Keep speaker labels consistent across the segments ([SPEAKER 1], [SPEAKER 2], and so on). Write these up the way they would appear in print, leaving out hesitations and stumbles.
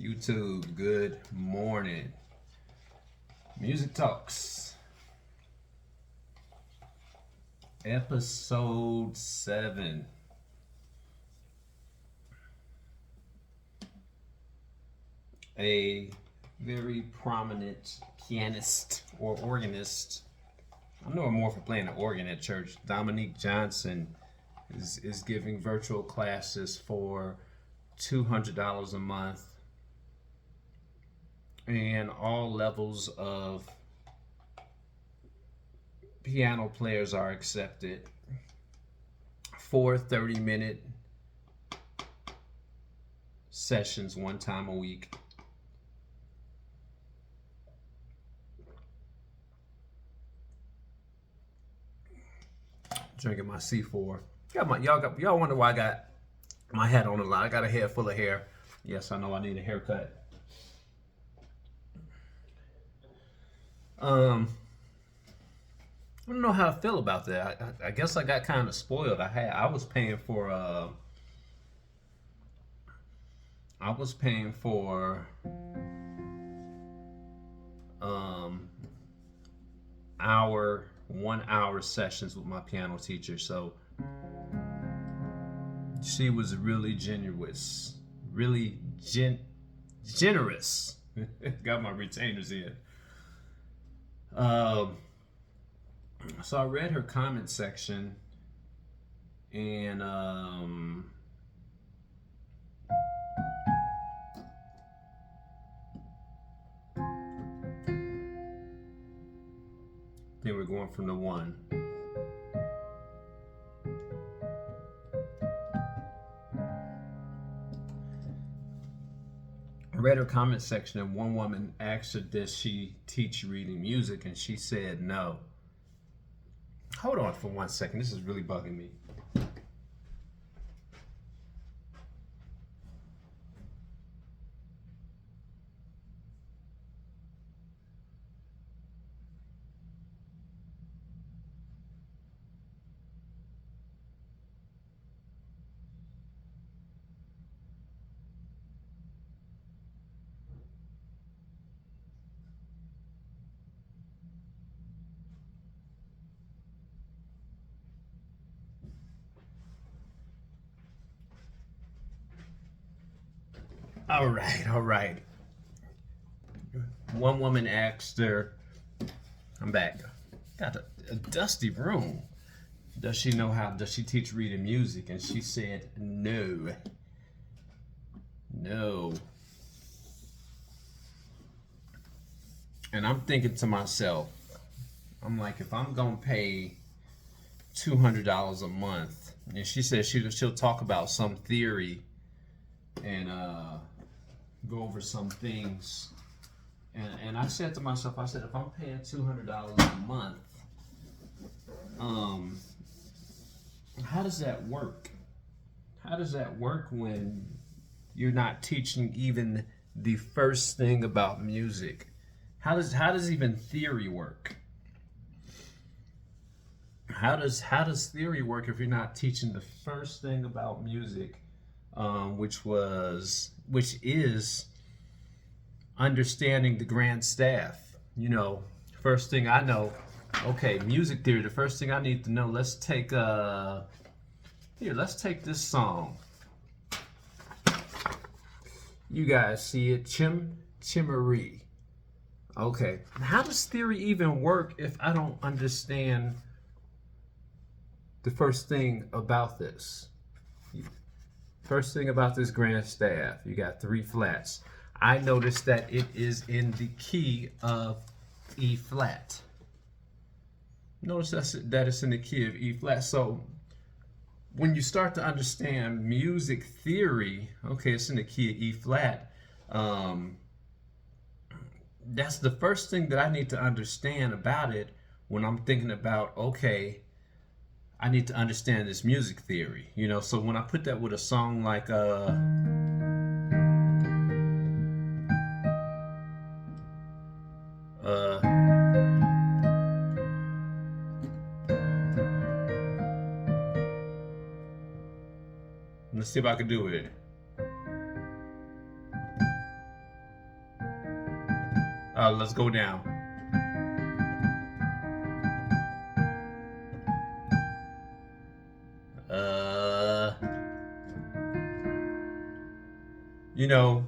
[SPEAKER 1] YouTube, good morning. Music Talks, episode 7. A very prominent pianist or organist. I know him more for playing the organ at church. Dominique Johnson is giving virtual classes for $200 a month, and all levels of piano players are accepted. 4 30-minute sessions one time a week. Drinking my C4. Y'all wonder why I got my hat on a lot. I got a head full of hair. Yes, I know I need a haircut. I don't know how I feel about that. I guess I got kind of spoiled. I was paying for hour 1 hour sessions with my piano teacher. So she was really generous. Got my retainers in. So I read her comment section, and then we're going from the 1. I read her comment section, and one woman asked her, does she teach reading music? And she said no. Hold on for 1 second. This is really bugging me. All right. One woman asked her, I'm back. Got a dusty room. Does she teach reading music? And she said, no. And I'm thinking to myself, I'm like, if I'm going to pay $200 a month, and she said she'll talk about some theory and go over some things, and I said to myself, if I'm paying $200 a month, how does that work? How does that work when you're not teaching even the first thing about music? How does even theory work? How does theory work if you're not teaching the first thing about music, which is understanding the grand staff? First thing I know, okay, music theory, the first thing I need to know, let's take this song. You guys see it, Chimmery. Okay, how does theory even work if I don't understand the first thing about this? First thing about this grand staff, you got 3 flats. I noticed that it is in the key of E flat. Notice that it's in the key of E flat. So when you start to understand music theory, okay, it's in the key of E flat. That's the first thing that I need to understand about it when I'm thinking about, okay, I need to understand this music theory, So when I put that with a song like let's see if I can do it. Let's go down. You know,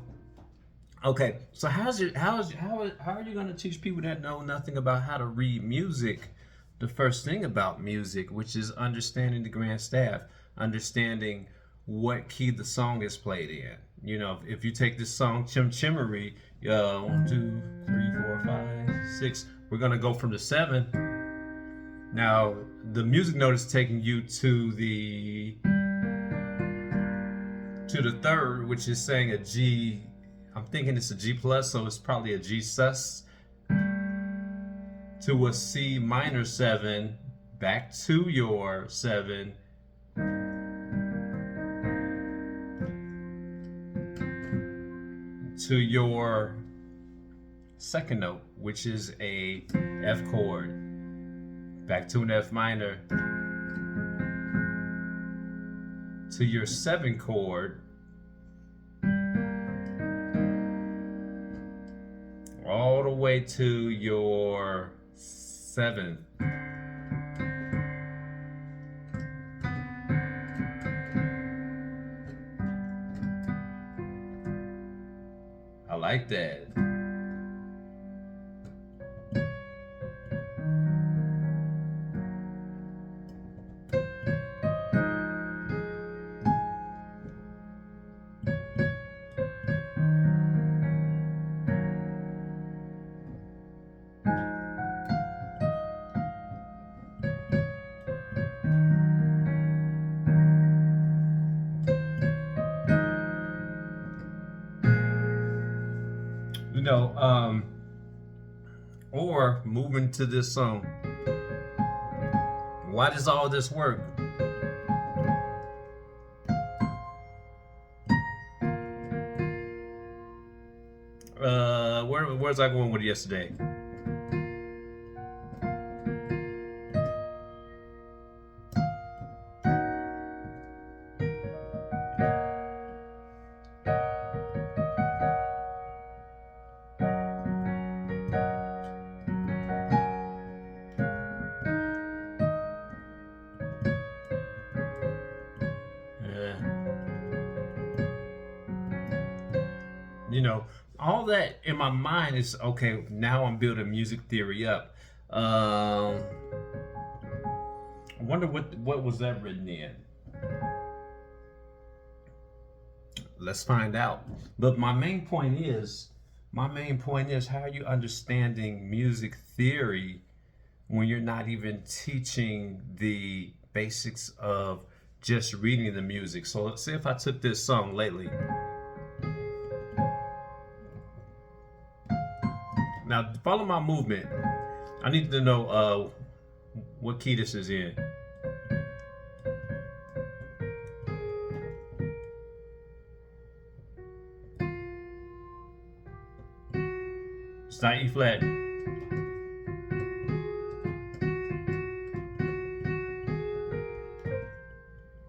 [SPEAKER 1] okay. So how are you going to teach people that know nothing about how to read music the first thing about music, which is understanding the grand staff, understanding what key the song is played in? You know, if you take this song Chim Chimery, 1, 2, 3, 4, 5, 6, we're going to go from the 7. Now the music note is taking you to the third, which is saying a G. I'm thinking it's a G plus, so it's probably a G sus, to a C minor 7, back to your 7, to your second note, which is a F chord, back to an F minor, to your 7 chord, all the way to your 7th. I like that. You know, or moving to this song. Why does all this work? Where's I going with yesterday? You know, all that in my mind is okay. Now I'm building music theory up. I wonder what was that written in. Let's find out. But my main point is how are you understanding music theory when you're not even teaching the basics of just reading the music? So let's say if I took this song lately. Now, follow my movement. I need to know what key this is in. It's not E flat.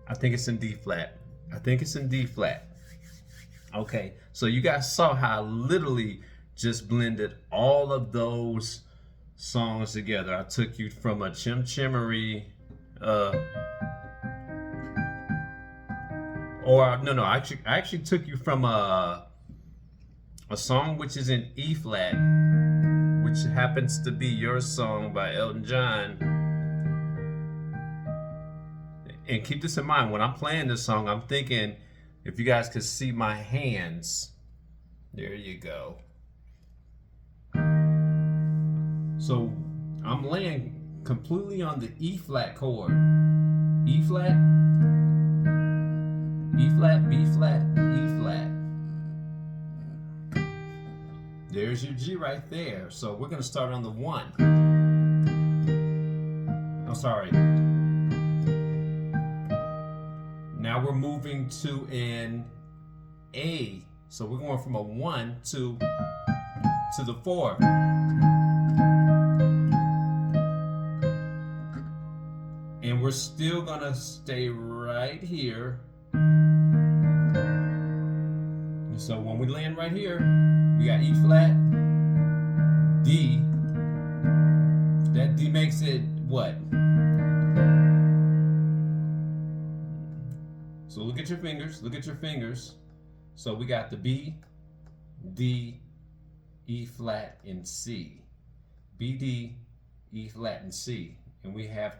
[SPEAKER 1] I think it's in D flat. Okay, so you guys saw how I literally just blended all of those songs together. I took you from a Chim Chimery, I actually took you from a song which is in E flat, which happens to be your song by Elton John. And keep this in mind, when I'm playing this song, I'm thinking, if you guys could see my hands, there you go. So I'm laying completely on the E flat chord. E flat, E flat, B flat, E flat. There's your G right there. So we're going to start on the 1. Oh, sorry. Now we're moving to an A. So we're going from a 1 to the 4. And we're still gonna stay right here. So when we land right here, we got E flat, D. That D makes it what? So look at your fingers. Look at your fingers. So we got the B, D, E flat, and C. B, D, E flat, and C. And we have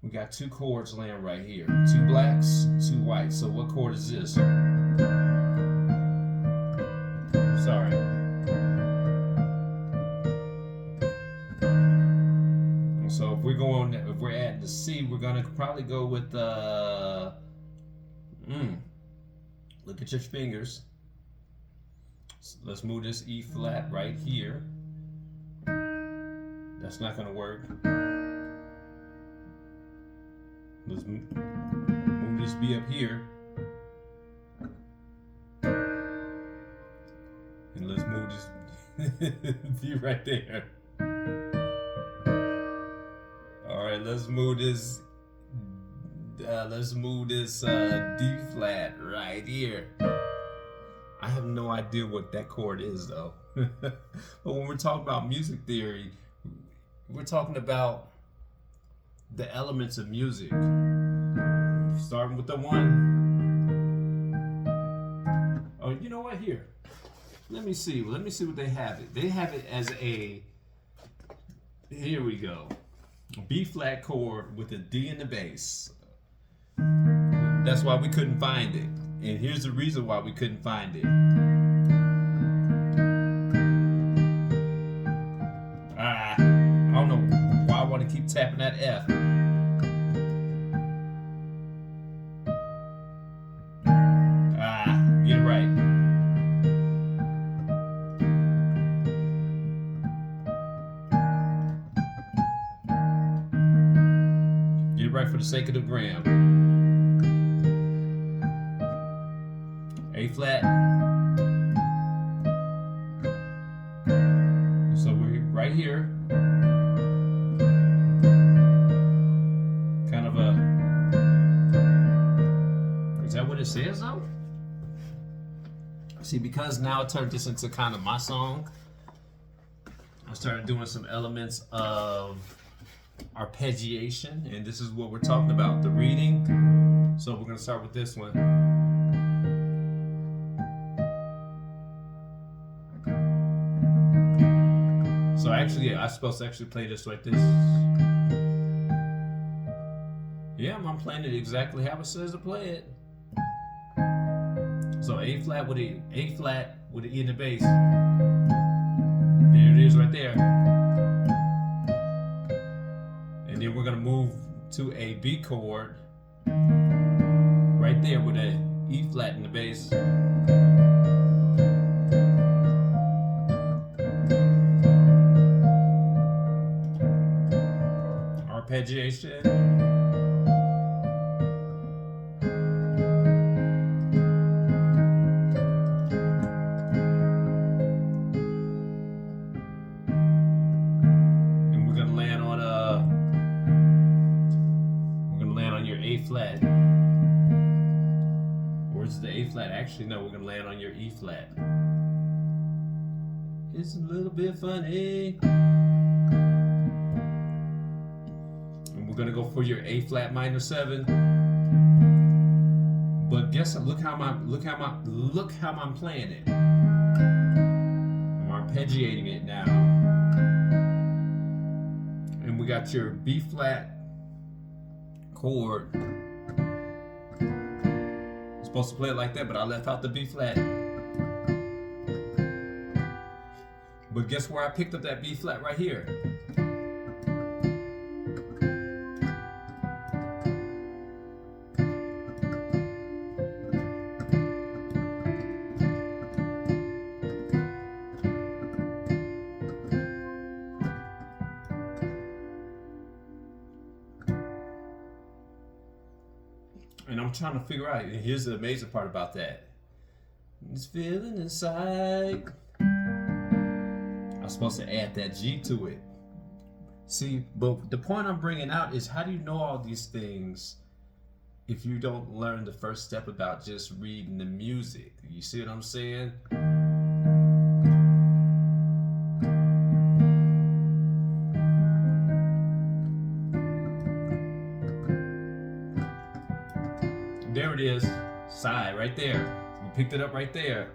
[SPEAKER 1] we got two chords laying right here. Two blacks, two whites. So what chord is this? Sorry. So if we're at the C, we're gonna probably go with look at your fingers. So let's move this E flat right here. That's not gonna work. Let's move this B up here. And let's move this B right there. Alright, let's move this D flat right here. I have no idea what that chord is though. But when we're talking about music theory, we're talking about the elements of music. Starting with the 1. Oh, you know what? Here. Let me see what they have it. They have it as a, here we go. B flat chord with a D in the bass. That's why we couldn't find it. And here's the reason why we couldn't find it. I don't know why I want to keep tapping that F. Get it right. Get it right for the sake of the gram. A flat. So we're right here. Kind of a, is that what it says though? See, because now I turned this into kind of my song, I started doing some elements of arpeggiation, and this is what we're talking about, the reading. So we're gonna start with this one. So actually, I'm supposed to actually play this like this. Yeah, I'm playing it exactly how it says to play it. So A flat with an E in the bass. There it is right there. And then we're gonna move to a B chord right there with an E flat in the bass. Arpeggiation. And we're gonna land on your A flat. Or is it the A flat? Actually, no, we're gonna land on your E flat. It's a little bit funny. We're gonna go for your A flat minor 7. But guess what? Look how I'm playing it. I'm arpeggiating it now. And we got your B flat chord. I'm supposed to play it like that, but I left out the B flat. But guess where I picked up that B flat right here? And I'm trying to figure out, and here's the amazing part about that. This feeling inside. I'm supposed to add that G to it. See, but the point I'm bringing out is, how do you know all these things if you don't learn the first step about just reading the music? You see what I'm saying? There it is. Side right there. We picked it up right there.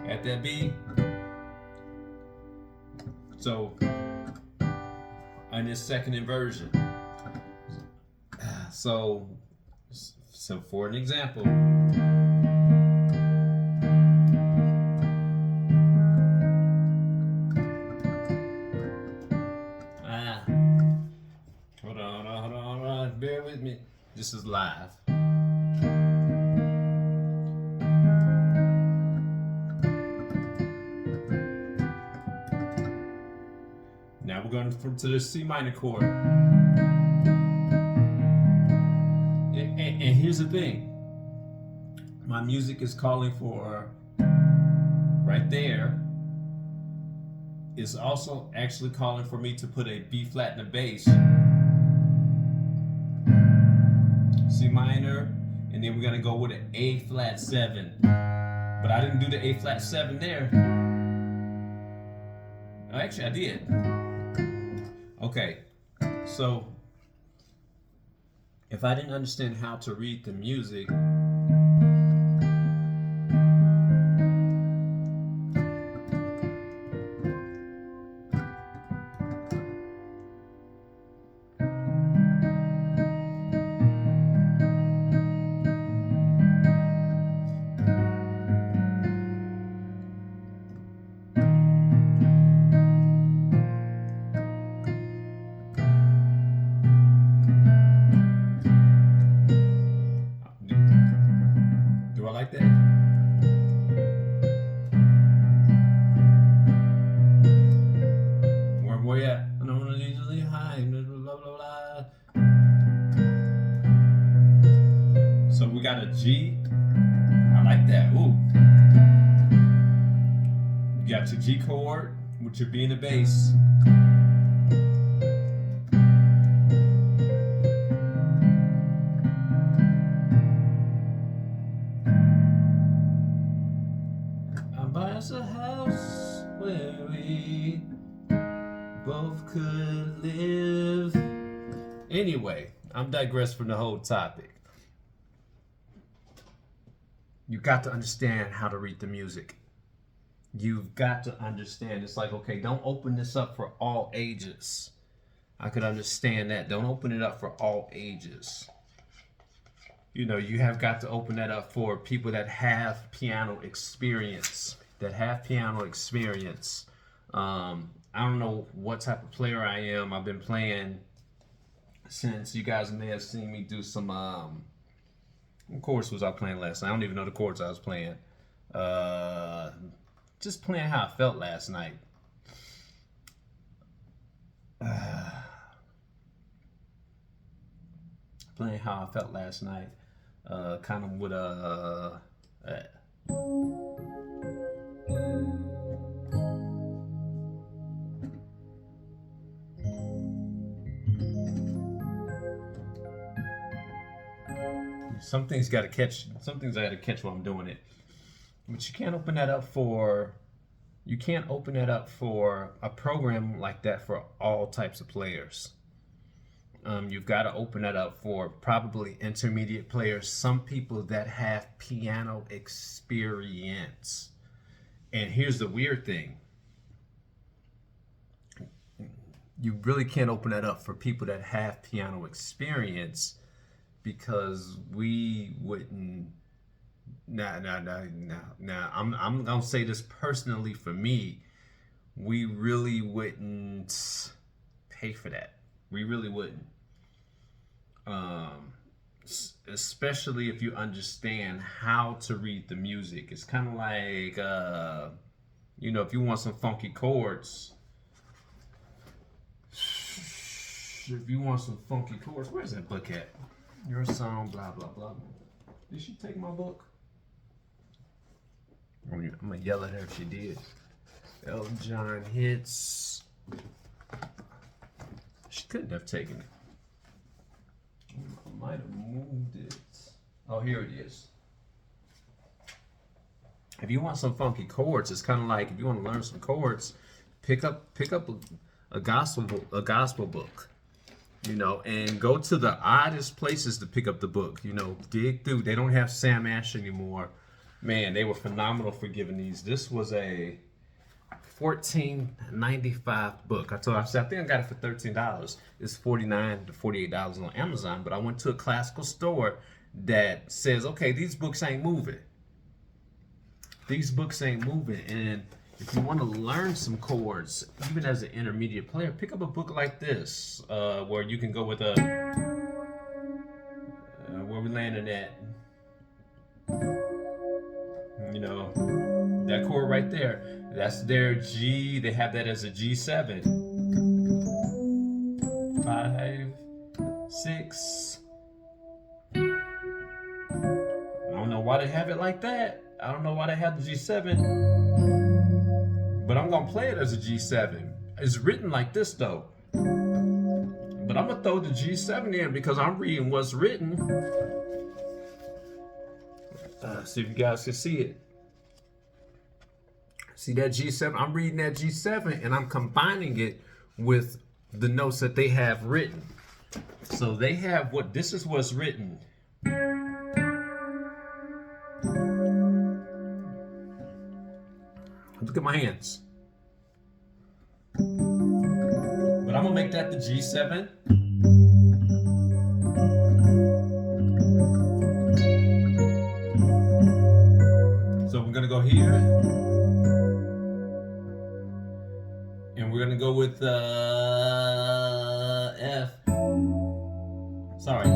[SPEAKER 1] At that B. So on this second inversion. So for an example. Hold on. Bear with me. This is live. Now we're going to the C minor chord. And here's the thing. My music is calling for right there. It's also actually calling for me to put a B flat in the bass. C minor, and then we're gonna go with an A flat 7. But I didn't do the A flat 7 there. Actually, I did. Okay, so if I didn't understand how to read the music, do I like that? Where you at? I don't want to usually high. Blah, blah, blah. So we got a G. I like that. Ooh. You got your G chord with your B in the bass. A house where we both could live. Anyway, I'm digressed from the whole topic. You got to understand how to read the music. You've got to understand. It's like, okay, don't open this up for all ages. I could understand that. Don't open it up for all ages. You know, you have got to open that up for people that have piano experience. I don't know what type of player I am. I've been playing since you guys may have seen me do some what chords was I playing last night? I don't even know the chords I was playing. Just playing how I felt last night. Playing how I felt last night. Kind of with some things I gotta catch while I'm doing it. But you can't open that up for a program like that for all types of players. You've got to open that up for probably intermediate players, some people that have piano experience. And here's the weird thing. You really can't open that up for people that have piano experience, because we wouldn't. I'm gonna say this personally for me. We really wouldn't pay for that. We really wouldn't. Especially if you understand how to read the music. It's kind of like, if you want some funky chords. Where's that book at? Your song, blah, blah, blah. Did she take my book? I'm gonna yell at her if she did. Elton John hits. She couldn't have taken it. I might have moved it. Oh, here it is. If you want some funky chords, it's kind of like if you want to learn some chords, pick up a gospel book. you know, and go to the oddest places to pick up the book. You know, dig through. They don't have Sam Ash anymore. Man, they were phenomenal for giving these. This was a $14.95 book. I said I think I got it for $13. It's $49 to $48 on Amazon. But I went to a classical store that says, okay, these books ain't moving. These books ain't moving. And if you want to learn some chords, even as an intermediate player, pick up a book like this, where you can go with a, where we landing at, you know, that chord right there. That's their G. They have that as a G7. 5, 6. I don't know why they have it like that. I don't know why they have the G7. But I'm gonna play it as a G7. It's written like this though. But I'm gonna throw the G7 in because I'm reading what's written. See if you guys can see it. See that G7? I'm reading that G7 and I'm combining it with the notes that they have written. So they have this is what's written. Look at my hands. But I'm gonna make that the G7. So we're gonna go here. And we're gonna go with F. Sorry.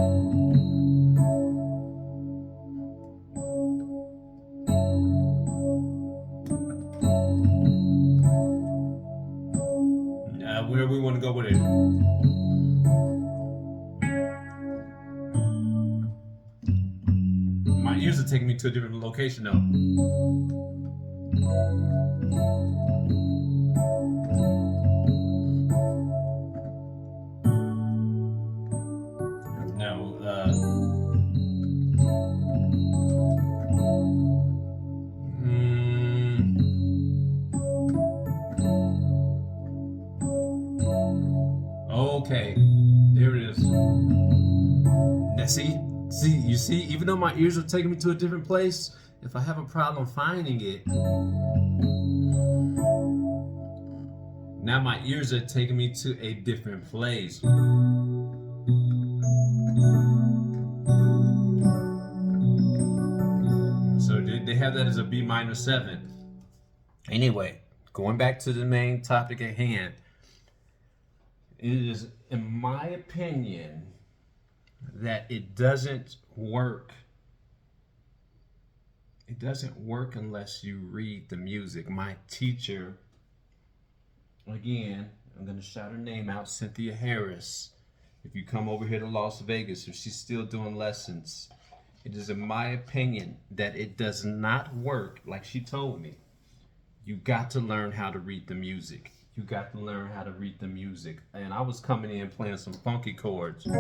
[SPEAKER 1] Where we want to go with it. My ears are taking me to a different location though. Okay, there it is. Now see, you see, even though my ears are taking me to a different place, if I have a problem finding it, now my ears are taking me to a different place. So they have that as a B minor 7. Anyway, going back to the main topic at hand. It is, in my opinion, that it doesn't work. It doesn't work unless you read the music. My teacher, again, I'm going to shout her name out, Cynthia Harris. If you come over here to Las Vegas, if she's still doing lessons, it is, in my opinion, that it does not work like she told me. You got to learn how to read the music. You got to learn how to read the music. And I was coming in playing some funky chords. My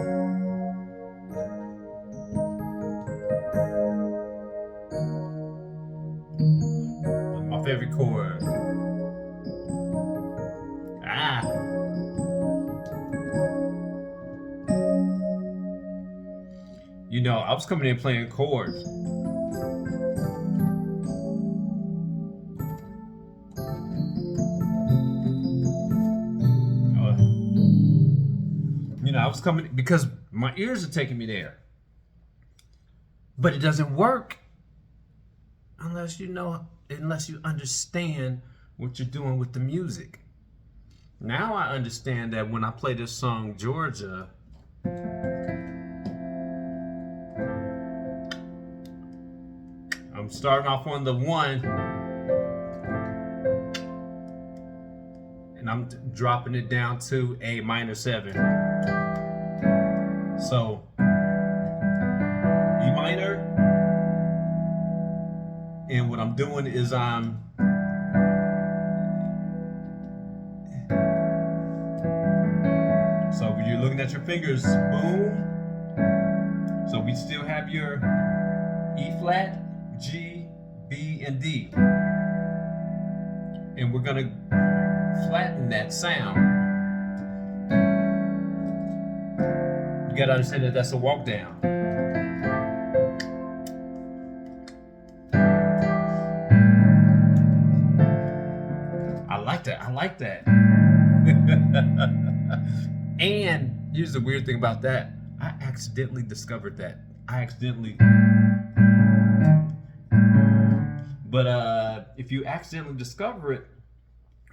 [SPEAKER 1] favorite chord. You know, I was coming in playing chords. I was coming because my ears are taking me there. But it doesn't work unless you understand what you're doing with the music. Now I understand that when I play this song, Georgia, I'm starting off on the 1 and I'm dropping it down to a minor 7. So, E minor, and what I'm doing is so when you're looking at your fingers, boom. So we still have your E flat, G, B, and D. And we're gonna flatten that sound. You gotta understand that that's a walk down. I like that. I like that. And here's the weird thing about that. I accidentally discovered that. But if you accidentally discover it,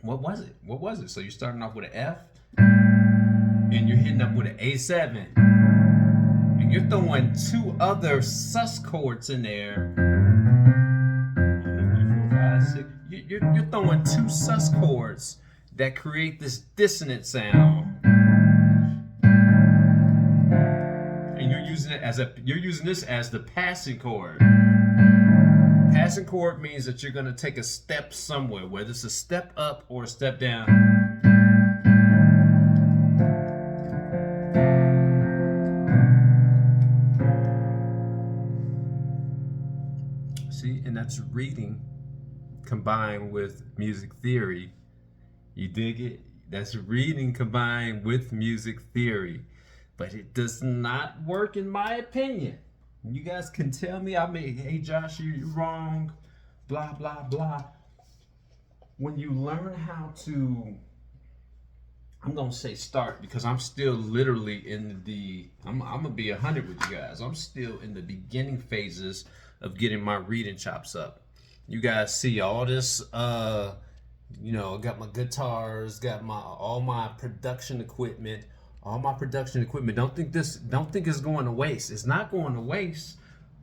[SPEAKER 1] what was it? What was it? So you're starting off with an F, and you're hitting up with an A7, and you're throwing two other sus chords in there. You're throwing two sus chords that create this dissonant sound, and you're using this as the passing chord. Passing chord means that you're going to take a step somewhere, whether it's a step up or a step down. See, and that's reading combined with music theory. You dig it? That's reading combined with music theory. But it does not work in my opinion. You guys can tell me, hey Josh, you're wrong, blah, blah, blah. When you learn how to, I'm going to say start, because I'm still literally I'm going to be 100 with you guys. I'm still in the beginning phases of getting my reading chops up. You guys see all this, got my guitars, got all my production equipment. Don't think it's going to waste. It's not going to waste,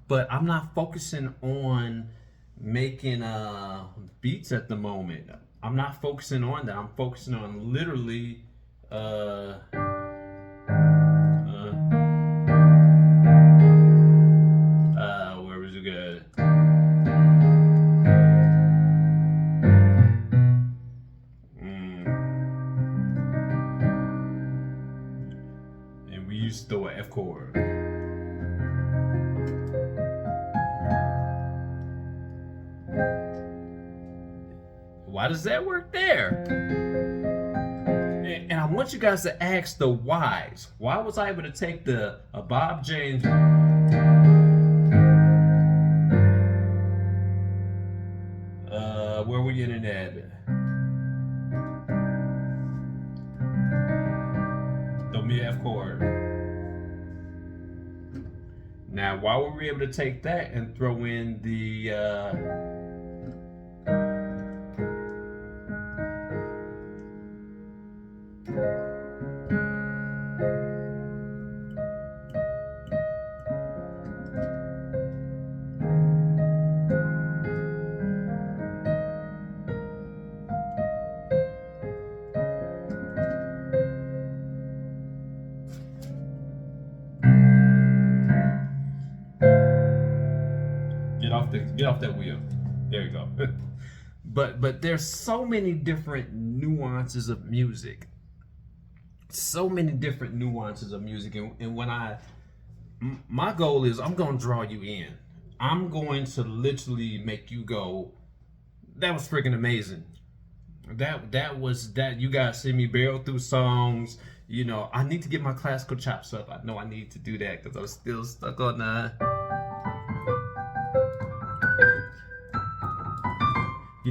[SPEAKER 1] but I'm not focusing on making beats at the moment. I'm not focusing on that. I'm focusing on literally where was it good? And we used to throw an F chord. Why does that work there? And I want you guys to ask the whys. Why was I able to take a Bob James? Where we getting at? Throw me an F chord. Now, why were we able to take that and throw in the get off that wheel. There you go. But there's so many different nuances of music. And when my goal is, I'm going to draw you in. I'm going to literally make you go, that was freaking amazing. That was that. You guys see me barrel through songs. I need to get my classical chops up. I know I need to do that because I'm still stuck on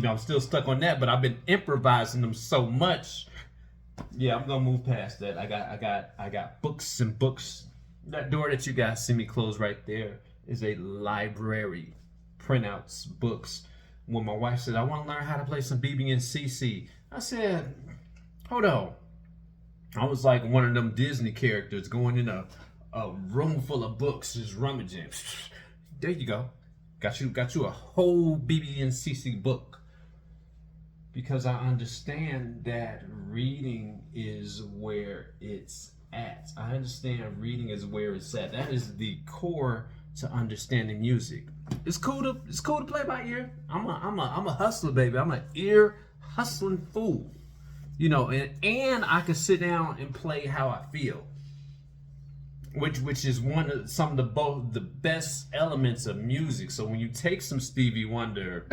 [SPEAKER 1] I'm still stuck on that, but I've been improvising them so much. Yeah, I'm gonna move past that. I got books and books. That door that you guys see me close right there is a library, printouts, books. When my wife said, I want to learn how to play some BB and CC, I said, hold on. I was like one of them Disney characters going in a room full of books, just rummaging. There you go. Got you a whole BB and CC book. Because I understand that reading is where it's at. I understand reading is where it's at. That is the core to understanding music. It's cool to play by ear. I'm a hustler, baby. I'm an ear hustling fool. And I can sit down and play how I feel. Which is some of the best elements of music. So when you take some Stevie Wonder,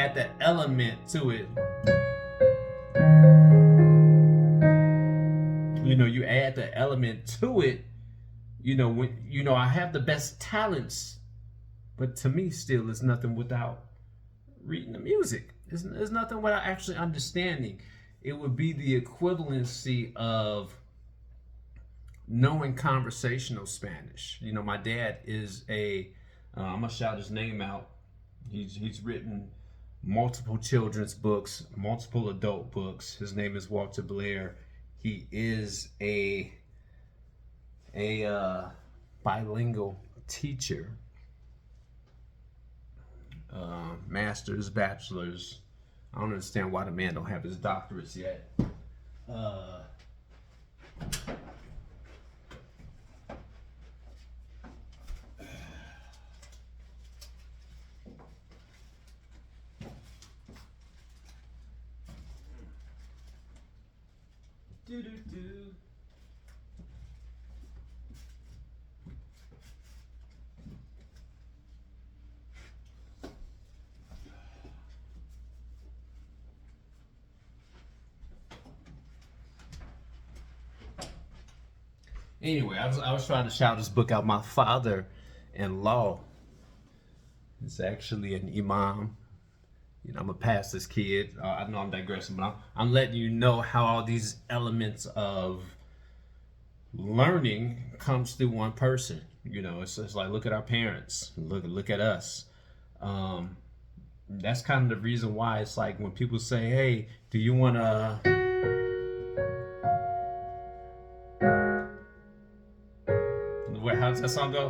[SPEAKER 1] add that element to it. You add the element to it. When I have the best talents, but to me still it's nothing without reading the music. There's nothing without actually understanding. It would be the equivalency of knowing conversational Spanish. My dad is I'm gonna shout his name out. He's written multiple children's books, multiple adult books. His name is Walter Blair. He is a bilingual teacher, master's, bachelor's. I don't understand why the man don't have his doctorates yet. Anyway, I was trying to shout this book out. My father-in-law is actually an imam. I'm a pastor's kid. I know I'm digressing, but I'm letting you know how all these elements of learning comes through one person. It's like, look at our parents, look at us. That's kind of the reason why it's like when people say, "Hey, do you want to?" How does that song go?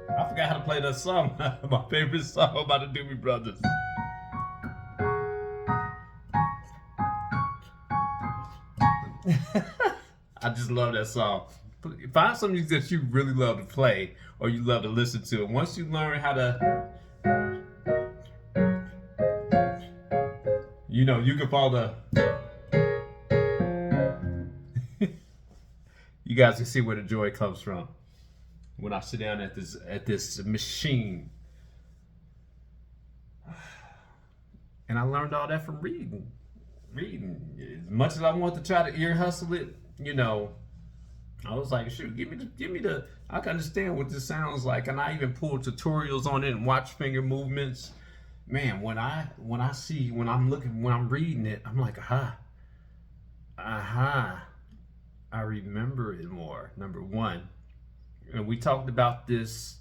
[SPEAKER 1] I forgot how to play that song. My favorite song by the Doobie Brothers. I just love that song. Find something that you really love to play or you love to listen to. And once you learn how to, you can follow the. You guys can see where the joy comes from when I sit down at this machine. And I learned all that from reading. As much as I want to try to ear hustle it, I was like, shoot, give me the. I can understand what this sounds like, and I even pulled tutorials on it and watch finger movements. Man, when I'm reading it, I'm like, aha. I remember it more, number one. And we talked about this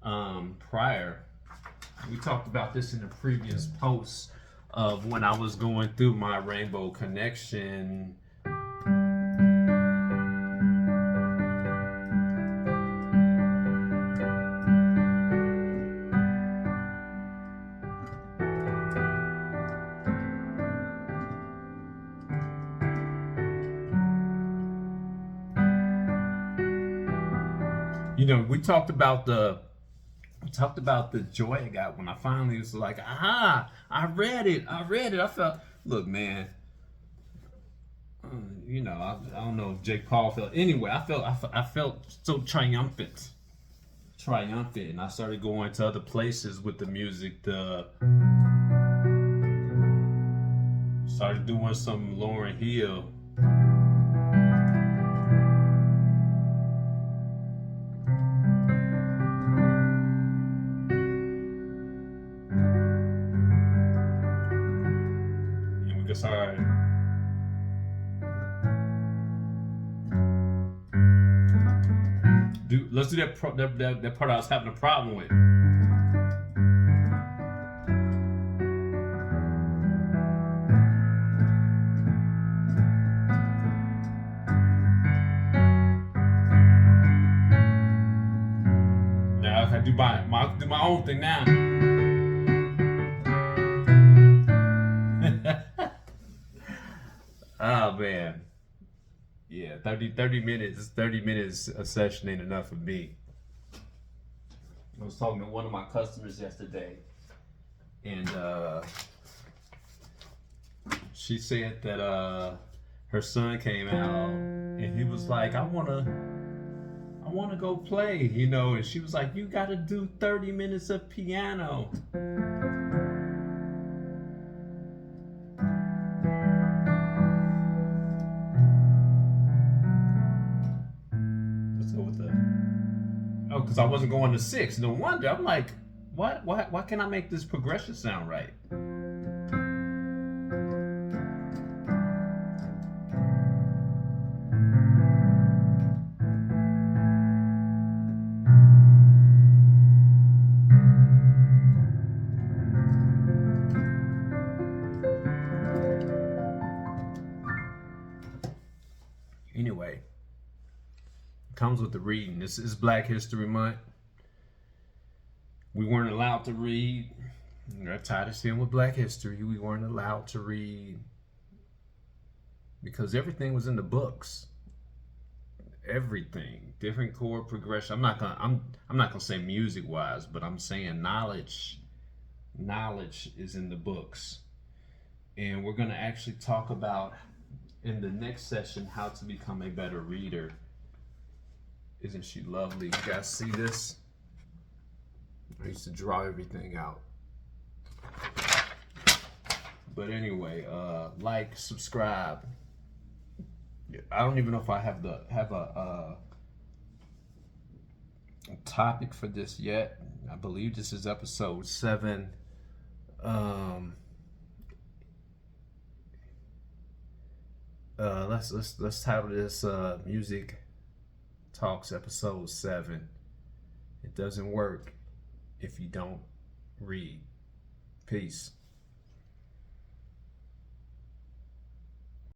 [SPEAKER 1] prior. We talked about this in the previous post of when I was going through my Rainbow Connection. We talked about the joy I got when I finally was like, aha, I read it. I felt, look, man, I don't know if Jake Paul felt. Anyway, I felt so triumphant, and I started going to other places with the music. Started doing some Lauryn Hill. Sorry. Let's do that part I was having a problem with. Now I do my own thing now. Oh man, yeah, 30 minutes a session ain't enough for me. I was talking to one of my customers yesterday, and she said that her son came out, and he was like, I wanna want to go play, you know, and she was like, you got to do 30 minutes of piano. Let's go with the, oh, because I wasn't going to 6. No wonder. I'm like, what? Why can't I make this progression sound right? Anyway, it comes with the reading. This is Black History Month. We weren't allowed to read. I tied us in with Black History. We weren't allowed to read because everything was in the books. Everything, different chord progression. I'm not gonna say music wise, but I'm saying knowledge is in the books, and we're gonna actually talk about in the next session how to become a better reader. Isn't she lovely? You guys see this? I used to draw everything out. But anyway, like, subscribe. I don't even know if I have a topic for this yet. I believe this is episode 7. Let's title this Music Talks episode 7. It doesn't work if you don't read. Peace.